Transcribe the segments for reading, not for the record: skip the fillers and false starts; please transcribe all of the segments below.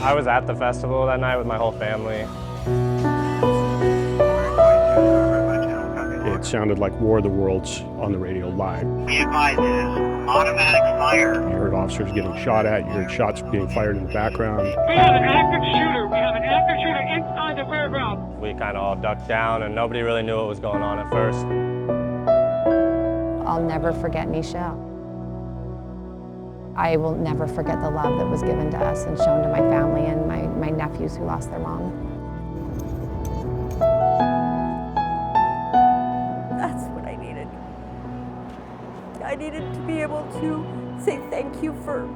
I was at the festival that night with my whole family. It sounded like War of the Worlds on the radio live. Be advised, it is automatic fire. You heard officers getting shot at, you heard shots being fired in the background. We have an active shooter. We have an active shooter inside the fairground. We kind of all ducked down and nobody really knew what was going on at first. I'll never forget Nisha. I will never forget the love that was given to us and shown to my family and my nephews who lost their mom. That's what I needed. I needed to be able to say thank you for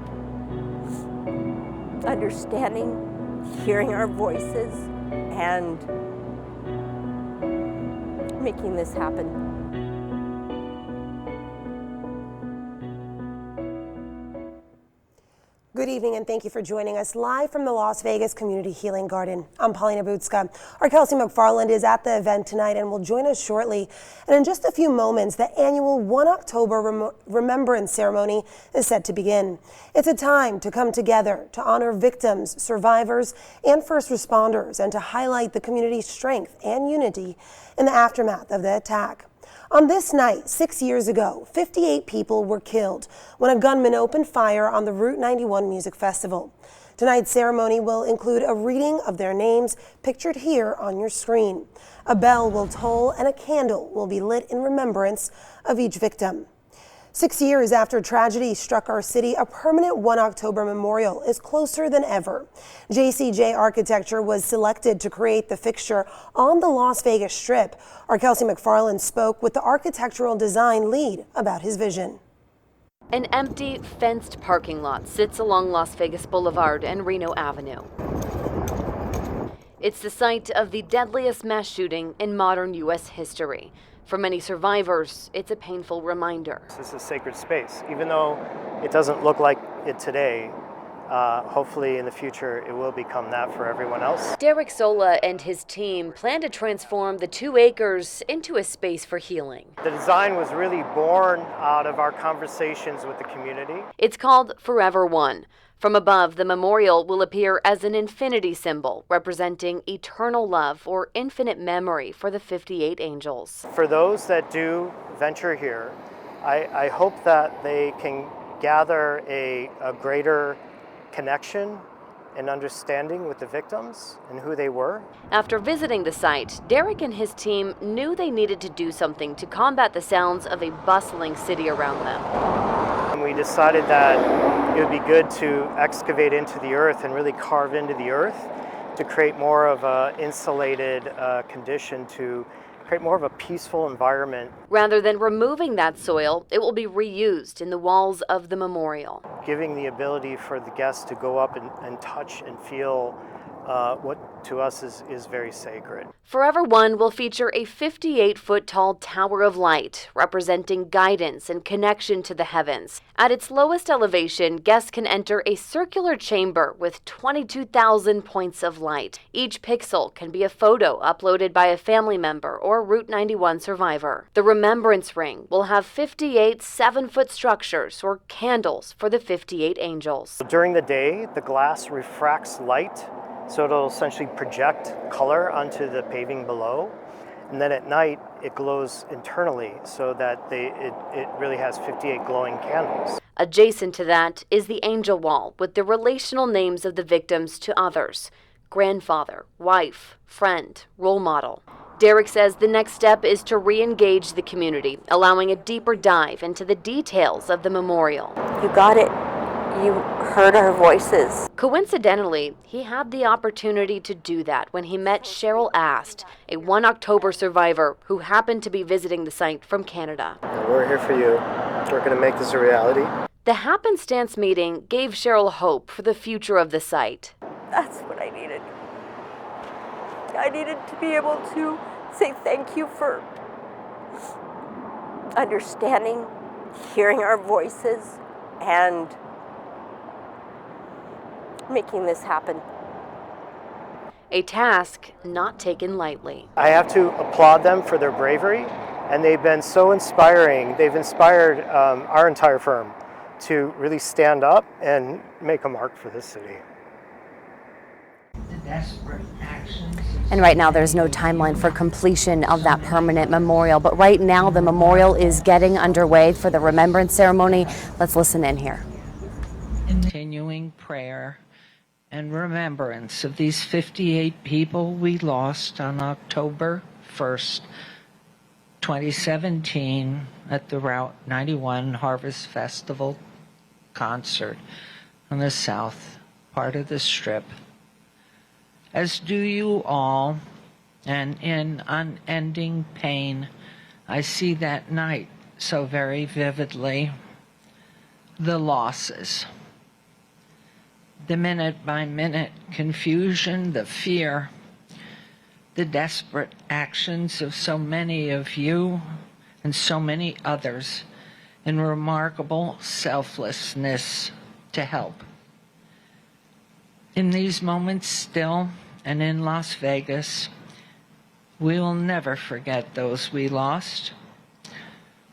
understanding, hearing our voices, and making this happen. Good evening and thank you for joining us live from the Las Vegas Community Healing Garden. I'm Paulina Butska. Our Kelsey McFarland is at the event tonight and will join us shortly. And in just a few moments, the annual 1 October Remembrance ceremony is set to begin. It's a time to come together to honor victims, survivors, and first responders, and to highlight the community's strength and unity in the aftermath of the attack. On this night, 6 years ago, 58 people were killed when a gunman opened fire on the Route 91 Music Festival. Tonight's ceremony will include a reading of their names pictured here on your screen. A bell will toll and a candle will be lit in remembrance of each victim. 6 years after tragedy struck our city, a permanent 1 October memorial is closer than ever. JCJ Architecture was selected to create the fixture on the Las Vegas Strip. Our Kelsey McFarland spoke with the architectural design lead about his vision. An empty, fenced parking lot sits along Las Vegas Boulevard and Reno Avenue. It's the site of the deadliest mass shooting in modern U.S. history. For many survivors, it's a painful reminder. This is a sacred space. Even though it doesn't look like it today, hopefully in the future it will become that for everyone else. Derek Sola and his team plan to transform the 2 acres into a space for healing. The design was really born out of our conversations with the community. It's called Forever One. From above, the memorial will appear as an infinity symbol representing eternal love or infinite memory for the 58 angels. For those that do venture here, I hope that they can gather a greater connection and understanding with the victims and who they were. After visiting the site, Derek and his team knew they needed to do something to combat the sounds of a bustling city around them. And we decided that it would be good to excavate into the earth and really carve into the earth to create more of an insulated condition, to create more of a peaceful environment. Rather than removing that soil, it will be reused in the walls of the memorial. Giving the ability for the guests to go up and touch and feel what to us is very sacred. Forever One will feature a 58-foot tall tower of light representing guidance and connection to the heavens. At its lowest elevation, guests can enter a circular chamber with 22,000 points of light. Each pixel can be a photo uploaded by a family member or Route 91 survivor. The Remembrance Ring will have 58 7-foot structures or candles for the 58 angels. During the day, the glass refracts light, so it'll essentially project color onto the paving below. And then at night, it glows internally so that it really has 58 glowing candles. Adjacent to that is the angel wall with the relational names of the victims to others: grandfather, wife, friend, role model. Derek says the next step is to re-engage the community, allowing a deeper dive into the details of the memorial. You got it. You heard our voices. Coincidentally, he had the opportunity to do that when he met Cheryl Ast, a 1 October survivor who happened to be visiting the site from Canada. We're here for you. We're going to make this a reality. The happenstance meeting gave Cheryl hope for the future of the site. That's what I needed. I needed to be able to say thank you for understanding, hearing our voices, and making this happen. A task not taken lightly. I have to applaud them for their bravery, and they've been so inspiring. They've inspired our entire firm to really stand up and make a mark for this city. And right now there's no timeline for completion of that permanent memorial, but right now the memorial is getting underway for the remembrance ceremony. Let's listen in here. Continuing prayer and remembrance of these 58 people we lost on October 1st, 2017 at the Route 91 Harvest Festival concert on the south part of the Strip. As do you all, and in unending pain, I see that night so very vividly. The losses, the minute-by-minute confusion, the fear, the desperate actions of so many of you and so many others in remarkable selflessness to help. In these moments still, and in Las Vegas, we will never forget those we lost.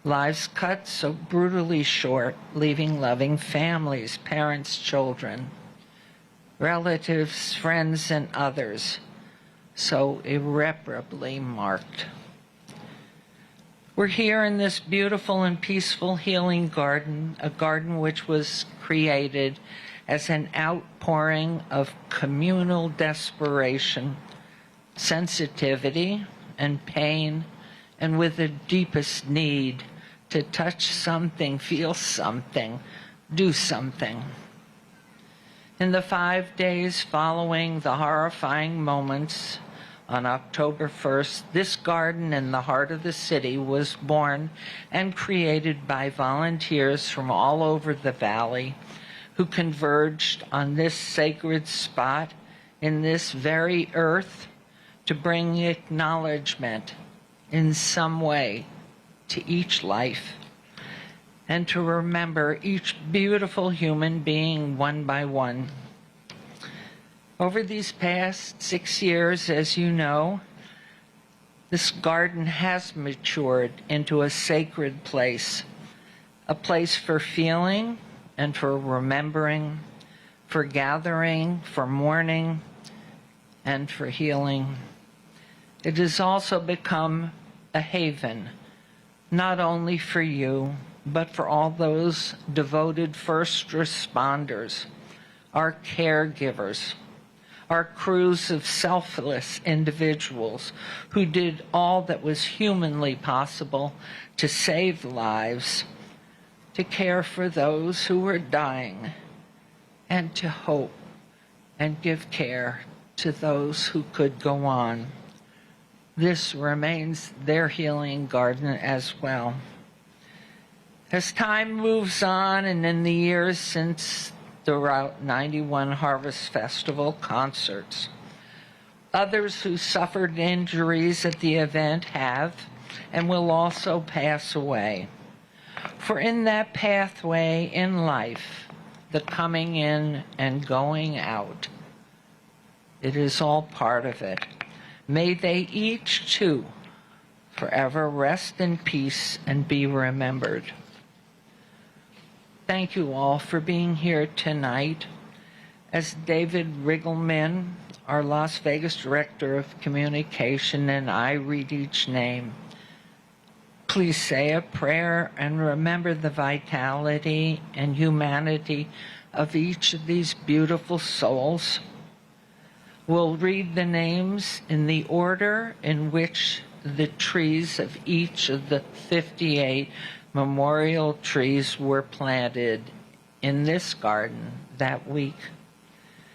Lives cut so brutally short, leaving loving families, parents, children, relatives, friends, and others so irreparably marked. We're here in this beautiful and peaceful healing garden, a garden which was created as an outpouring of communal desperation, sensitivity, and pain, and with the deepest need to touch something, feel something, do something. In the 5 days following the horrifying moments on October 1st, this garden in the heart of the city was born and created by volunteers from all over the valley who converged on this sacred spot in this very earth to bring acknowledgement in some way to each life and to remember each beautiful human being one by one. Over these past 6 years, as you know, this garden has matured into a sacred place, a place for feeling and for remembering, for gathering, for mourning, and for healing. It has also become a haven, not only for you, but for all those devoted first responders, our caregivers, our crews of selfless individuals who did all that was humanly possible to save lives, to care for those who were dying, and to hope and give care to those who could go on. This remains their healing garden as well. As time moves on, and in the years since the Route 91 Harvest Festival concerts, others who suffered injuries at the event have and will also pass away. For in that pathway in life, the coming in and going out, it is all part of it. May they each, too, forever rest in peace and be remembered. Thank you all for being here tonight. As David Riggleman, our Las Vegas Director of Communication, and I read each name, please say a prayer and remember the vitality and humanity of each of these beautiful souls. We'll read the names in the order in which the trees of each of the 58 memorial trees were planted in this garden that week.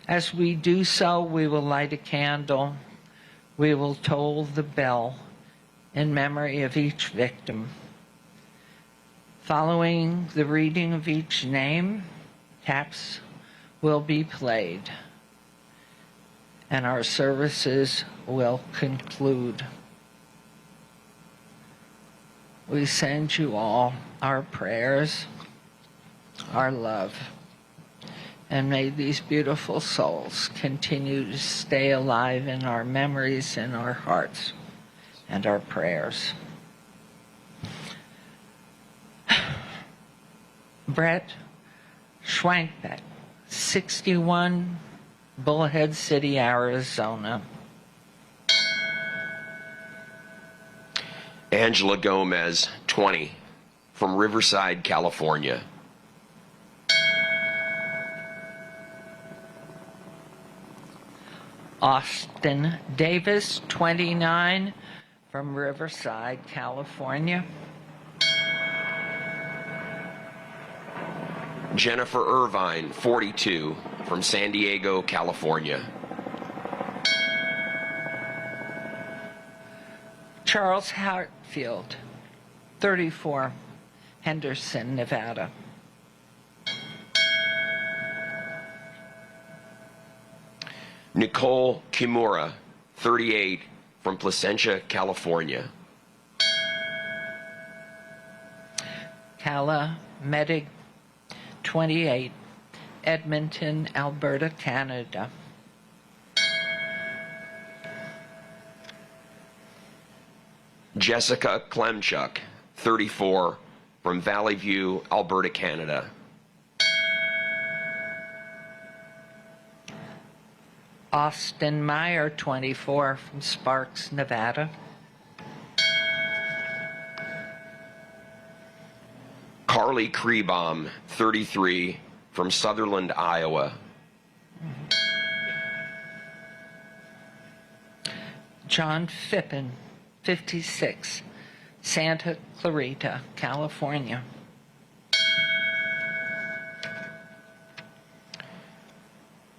As we do so, we will light a candle. We will toll the bell in memory of each victim. Following the reading of each name, taps will be played, and our services will conclude. We send you all our prayers, our love, and may these beautiful souls continue to stay alive in our memories, in our hearts, and our prayers. Brett Schwankbeck, 61, Bullhead City, Arizona. Angela Gomez, 20, from Riverside, California. Austin Davis, 29, from Riverside, California. Jennifer Irvine, 42, from San Diego, California. Charles Hartfield, 34, Henderson, Nevada. Nicole Kimura, 38, from Placentia, California. Kala Medig, 28, Edmonton, Alberta, Canada. Jessica Klemchuk, 34, from Valley View, Alberta, Canada. Austin Meyer, 24, from Sparks, Nevada. Carly Krebaum, 33, from Sutherland, Iowa. John Phippen, 56, Santa Clarita, California.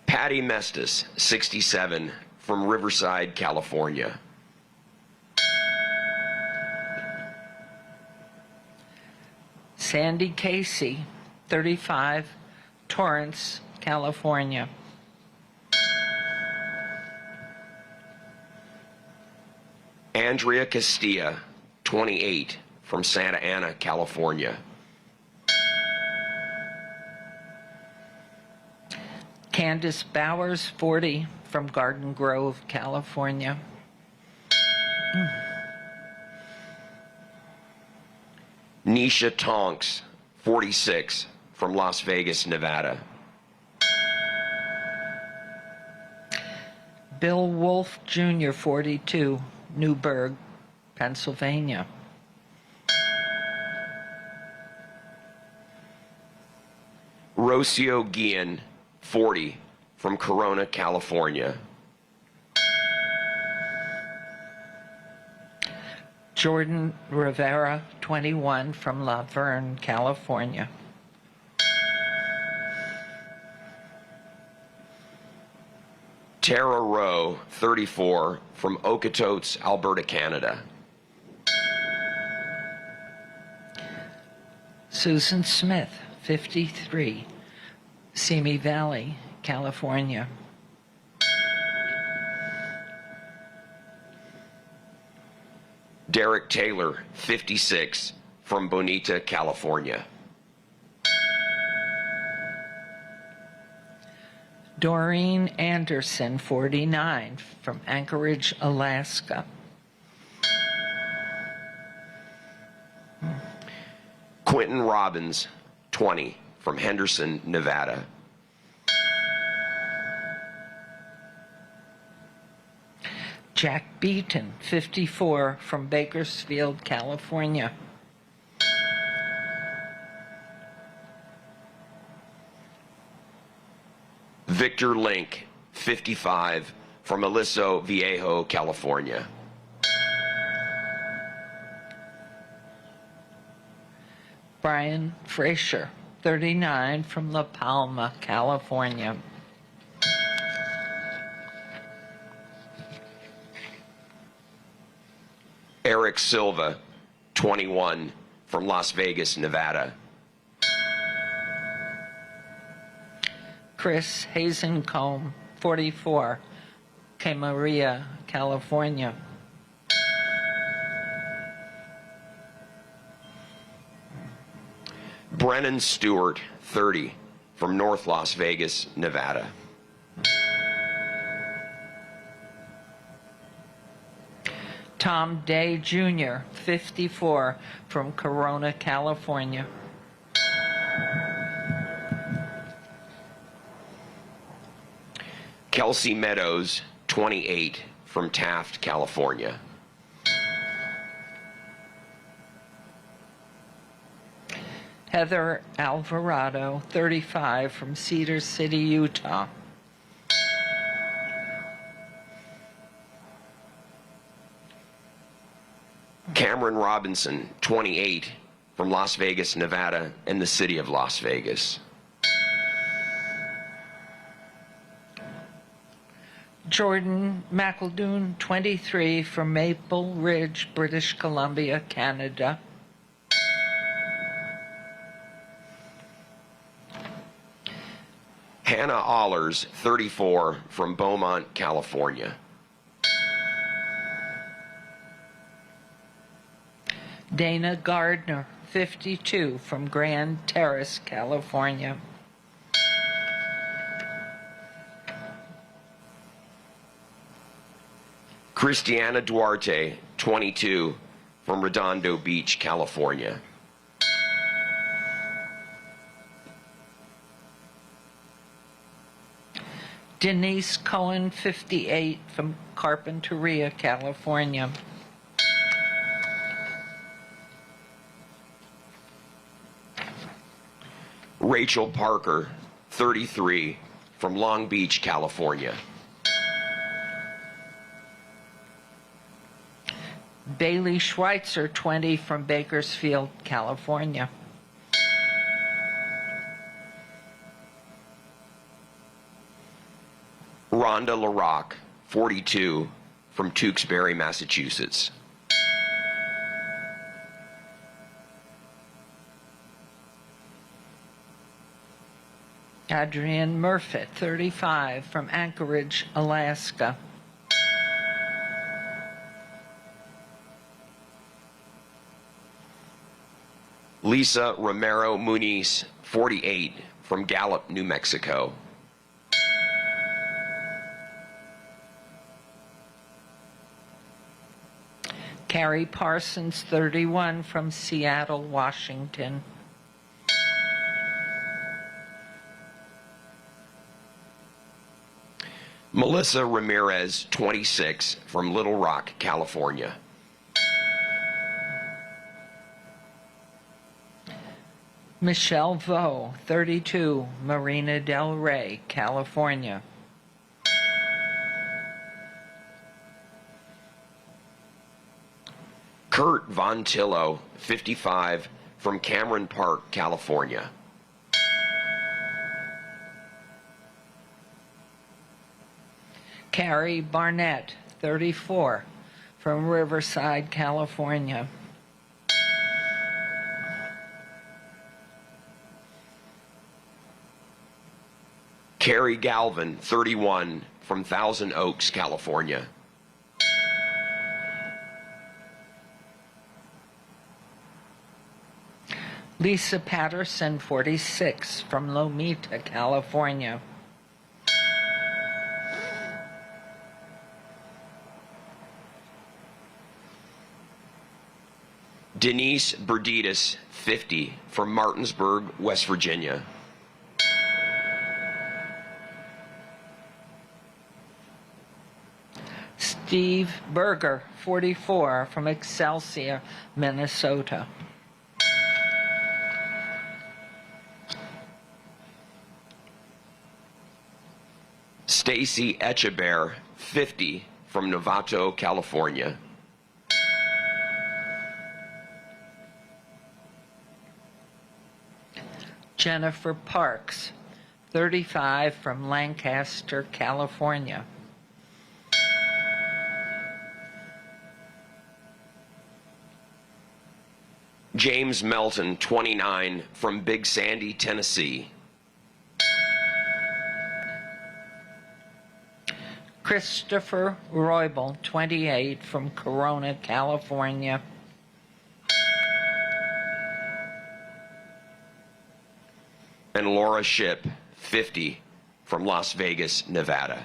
Patty Mestis, 67, from Riverside, California. Sandy Casey, 35, Torrance, California. Andrea Castilla, 28, from Santa Ana, California. Candace Bowers, 40, from Garden Grove, California. Nisha Tonks, 46, from Las Vegas, Nevada. Bill Wolf Jr., 42, Newburgh, Pennsylvania. Rocio Guillen, 40, from Corona, California. Jordan Rivera, 21, from La Verne, California. Tara Rowe, 34, from Okotoks, Alberta, Canada. Susan Smith, 53, Simi Valley, California. Derek Taylor, 56, from Bonita, California. Doreen Anderson, 49, from Anchorage, Alaska. Quentin Robbins, 20, from Henderson, Nevada. Jack Beaton, 54, from Bakersfield, California. Victor Link, 55, from Aliso Viejo, California. Brian Fraser, 39, from La Palma, California. Eric Silva, 21, from Las Vegas, Nevada. Chris Hazencombe, 44, Camarillo, California. Brennan Stewart, 30, from North Las Vegas, Nevada. Tom Day Jr., 54, from Corona, California. Kelsey Meadows, 28, from Taft, California. Heather Alvarado, 35, from Cedar City, Utah. Cameron Robinson, 28, from Las Vegas, Nevada, and the city of Las Vegas. Jordan McEldoon, 23, from Maple Ridge, British Columbia, Canada. Hannah Allers, 34, from Beaumont, California. Dana Gardner, 52, from Grand Terrace, California. Christiana Duarte, 22, from Redondo Beach, California. Denise Cohen, 58, from Carpinteria, California. Rachel Parker, 33, from Long Beach, California. Bailey Schweitzer, 20, from Bakersfield, California. Rhonda LaRock, 42, from Tewksbury, Massachusetts. Adrienne Murfitt, 35, from Anchorage, Alaska. Lisa Romero Muniz, 48, from Gallup, New Mexico. Carrie Parsons, 31, from Seattle, Washington. Melissa Ramirez, 26, from Little Rock, California. Michelle Vo, 32, Marina Del Rey, California. Kurt Von Tillo, 55, from Cameron Park, California. Carrie Barnett, 34, from Riverside, California. Carrie Galvin, 31, from Thousand Oaks, California. Lisa Patterson, 46, from Lomita, California. Denise Berditas, 50, from Martinsburg, West Virginia. Steve Berger, 44, from Excelsior, Minnesota. Stacy Echebear, 50, from Novato, California. Jennifer Parks, 35, from Lancaster, California. James Melton, 29, from Big Sandy, Tennessee. Christopher Roybal, 28, from Corona, California. And Laura Shipp, 50, from Las Vegas, Nevada.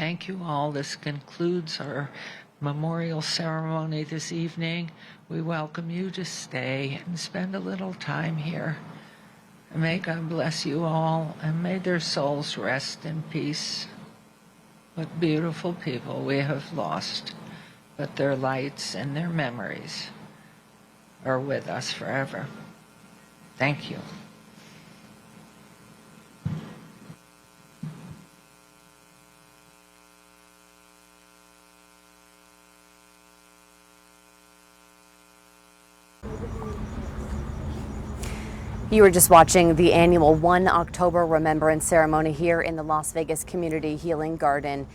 Thank you all. This concludes our memorial ceremony this evening. We welcome you to stay and spend a little time here. And may God bless you all, and may their souls rest in peace. What beautiful people we have lost, but their lights and their memories are with us forever. Thank you. You were just watching the annual 1 October Remembrance ceremony here in the Las Vegas Community Healing Garden.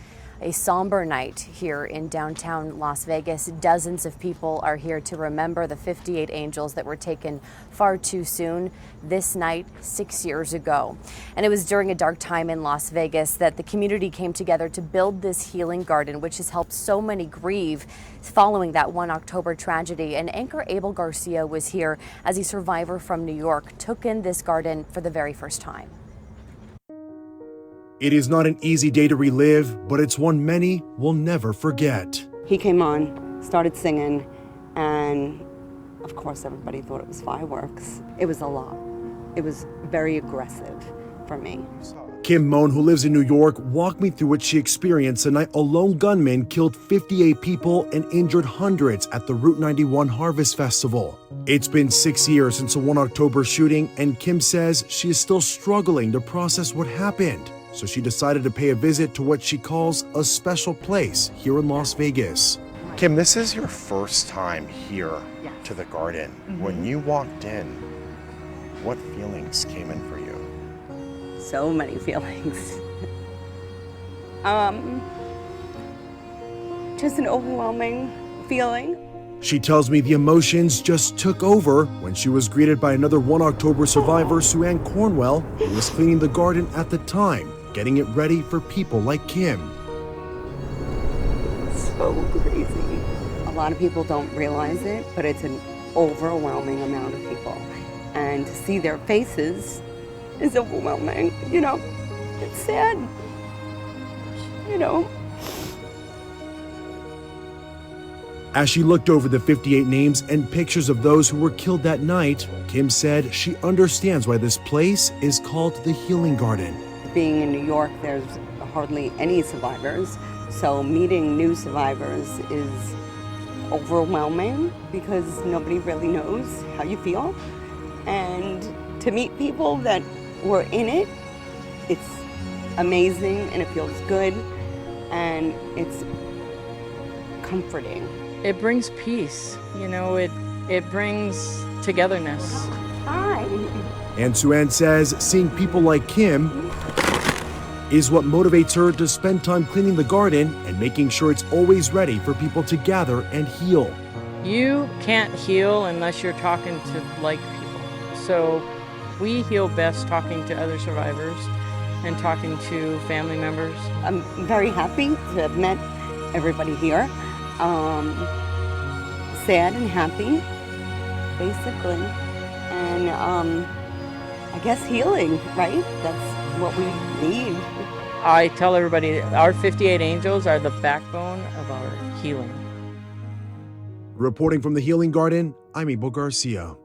A somber night here in downtown Las Vegas. Dozens of people are here to remember the 58 angels that were taken far too soon this night 6 years ago. And it was during a dark time in Las Vegas that the community came together to build this healing garden, which has helped so many grieve following that 1 October tragedy. And anchor Abel Garcia was here as a survivor from New York took in this garden for the very first time. It is not an easy day to relive, but it's one many will never forget. He came on, started singing, and of course everybody thought it was fireworks. It was a lot. It was very aggressive for me. Kim Moan, who lives in New York, walked me through what she experienced the night a lone gunman killed 58 people and injured hundreds at the Route 91 Harvest Festival. It's been 6 years since the 1 October shooting, and Kim says she is still struggling to process what happened. So she decided to pay a visit to what she calls a special place here in Las Vegas. Kim, this is your first time here to the garden. When you walked in, what feelings came in for you? So many feelings. Just an overwhelming feeling. She tells me the emotions just took over when she was greeted by another 1 October survivor, Sue Ann Cornwell, who was cleaning the garden at the time, getting it ready for people like Kim. So crazy. A lot of people don't realize it, but it's an overwhelming amount of people. And to see their faces is overwhelming. You know, it's sad. You know. As she looked over the 58 names and pictures of those who were killed that night, Kim said she understands why this place is called the Healing Garden. Being in New York, there's hardly any survivors, so meeting new survivors is overwhelming because nobody really knows how you feel. And to meet people that were in it, it's amazing and it feels good and it's comforting. It brings peace, you know, it brings togetherness. Hi. And Sue Ann says seeing people like Kim is what motivates her to spend time cleaning the garden and making sure it's always ready for people to gather and heal. You can't heal unless you're talking to like people. So we heal best talking to other survivors and talking to family members. I'm very happy to have met everybody here. Sad and happy, basically. And I guess healing, right? That's what we need. I tell everybody our 58 angels are the backbone of our healing. Reporting from the Healing Garden, I'm Abel Garcia.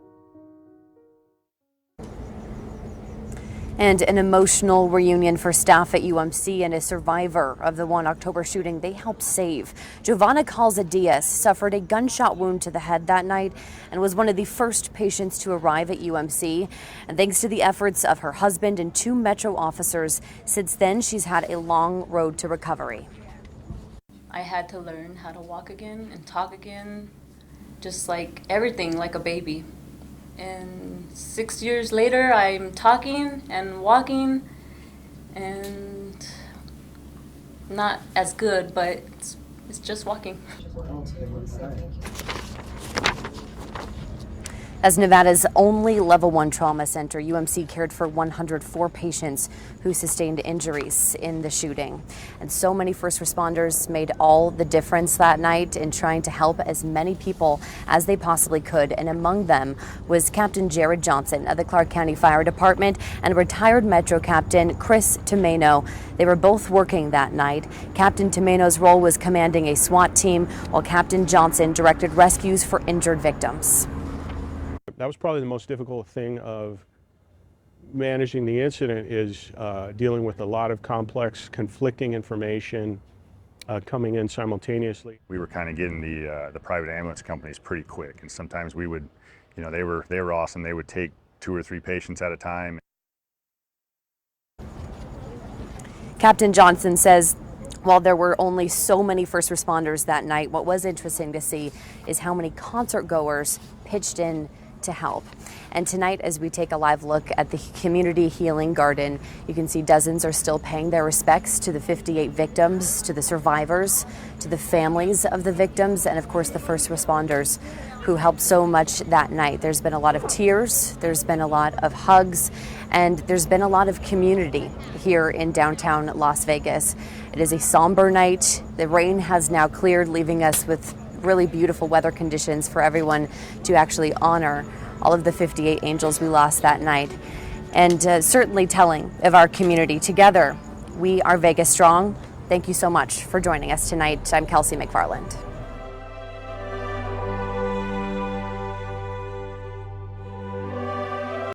And an emotional reunion for staff at UMC and a survivor of the 1 October shooting they helped save. Giovanna Calzadias suffered a gunshot wound to the head that night and was one of the first patients to arrive at UMC. And thanks to the efforts of her husband and 2 Metro officers, since then she's had a long road to recovery. I had to learn how to walk again and talk again, just like everything, like a baby. And 6 years later, I'm talking and walking, and not as good, but it's just walking. As Nevada's only level 1 trauma center, UMC cared for 104 patients who sustained injuries in the shooting. And so many first responders made all the difference that night in trying to help as many people as they possibly could. And among them was Captain Jared Johnson of the Clark County Fire Department and retired Metro Captain Chris Tomeno. They were both working that night. Captain Tomeno's role was commanding a SWAT team, while Captain Johnson directed rescues for injured victims. That was probably the most difficult thing of managing the incident, is dealing with a lot of complex, conflicting information coming in simultaneously. We were kind of getting the private ambulance companies pretty quick, and sometimes we would, you know, they were awesome. They would take 2 or 3 patients at a time. Captain Johnson says while there were only so many first responders that night, what was interesting to see is how many concert goers pitched in to help. And tonight, as we take a live look at the Community Healing Garden, you can see dozens are still paying their respects to the 58 victims, to the survivors, to the families of the victims, and of course the first responders who helped so much that night. There's been a lot of tears, there's been a lot of hugs, and there's been a lot of community here in downtown Las Vegas. It is a somber night. The rain has now cleared, leaving us with really beautiful weather conditions for everyone to actually honor all of the 58 angels we lost that night. And certainly telling of our community. Together, we are Vegas strong. Thank you so much for joining us tonight. I'm Kelsey McFarland.